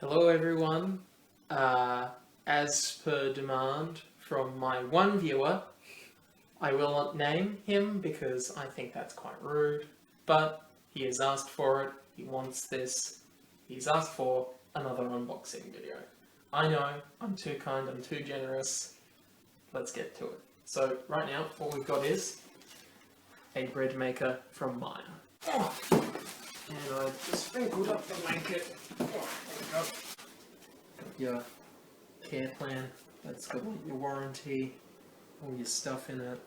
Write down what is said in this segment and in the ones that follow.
Hello everyone. As per demand from my one viewer, I will not name him because I think that's quite rude, but he has asked for it, he wants this, he's asked for another unboxing video. I know, I'm too kind, I'm too generous, let's get to it. So right now, what we've got is a Breadmaker from Maya. And I've just sprinkled up the blanket. There we go. Got your care plan, that's got your warranty, all your stuff in it.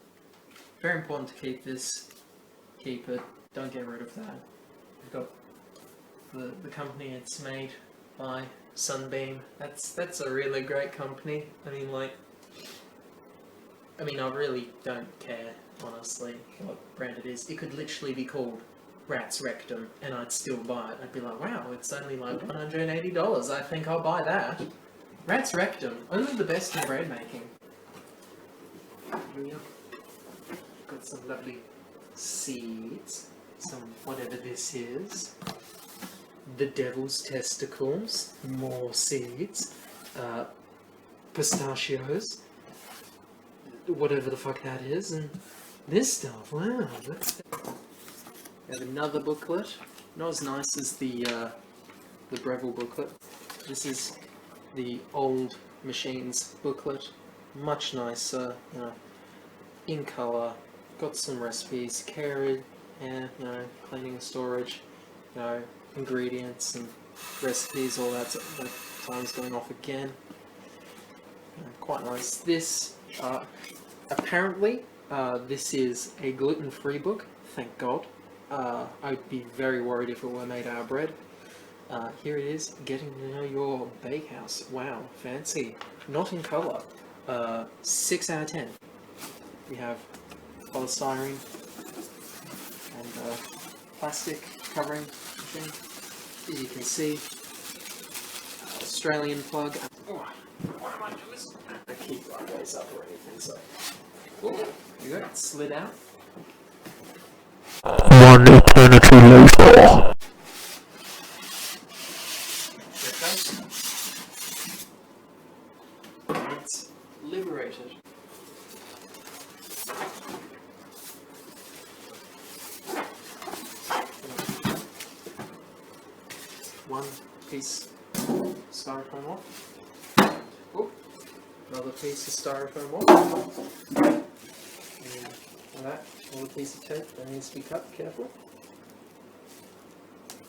Very important to keep this, keep it, don't get rid of that. We've got the company it's made by, Sunbeam. That's a really great company. I really don't care, honestly, what brand it is. It could literally be called Rat's Rectum, and I'd still buy it. I'd be like, wow, it's only like $180. I think I'll buy that. Rat's Rectum, only the best in bread making. Here we are. Got some lovely seeds, some whatever this is. The devil's testicles, more seeds, pistachios, whatever the fuck that is, and this stuff. Wow, that's. We have another booklet, not as nice as the Breville booklet. This is the old machines booklet, much nicer, in colour. Got some recipes, care, cleaning and storage, ingredients and recipes, all that time's going off again. Quite nice. This, apparently, this is a gluten-free book, thank God. I'd be very worried if it were made out of bread. Here it is, Getting to Know Your Bakehouse. Wow, fancy. Not in colour. 6 out of 10. We have polystyrene and plastic covering thing. As you can see, Australian plug. Oh, what am I doing? I keep right ways up or anything, so. Ooh, there you go, it slid out. One eternity later. It's liberated. One piece styrofoam off. Oh, another piece of styrofoam off. And that, another piece of tape that needs to be cut carefully.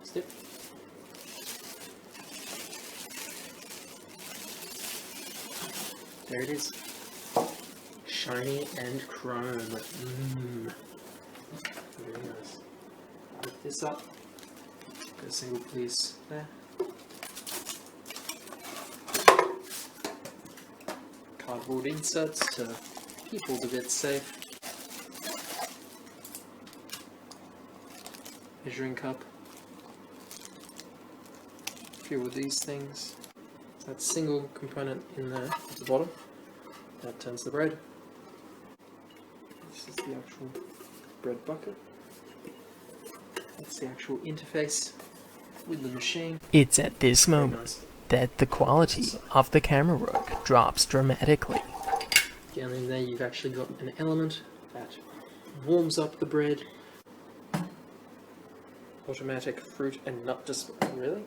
Snip. There it is. Shiny and chrome. Very nice. Lift this up. Got a single piece there. Cardboard inserts to keep all the bits safe. Measuring cup. A few of these things. That single component in there at the bottom, that turns the bread. This is the actual bread bucket. That's the actual interface with the machine. It's at this moment that the quality of the camera work drops dramatically. Down in there you've actually got an element that warms up the bread. Automatic fruit and nut display. Really?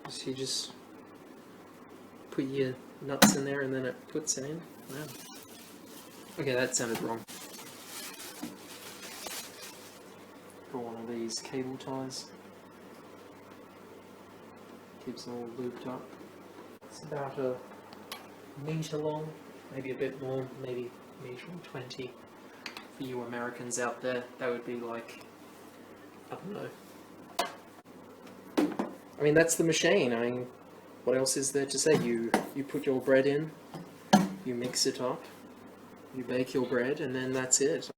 So you just put your nuts in there and then it puts it in? Wow. Okay, that sounded wrong. Got one of these cable ties. Keeps them all looped up. It's about a metre long, maybe a bit more, maybe metre and 20. For you Americans out there, that would be like, I don't know. That's the machine. What else is there to say? You put your bread in, you mix it up, you bake your bread, and then that's it.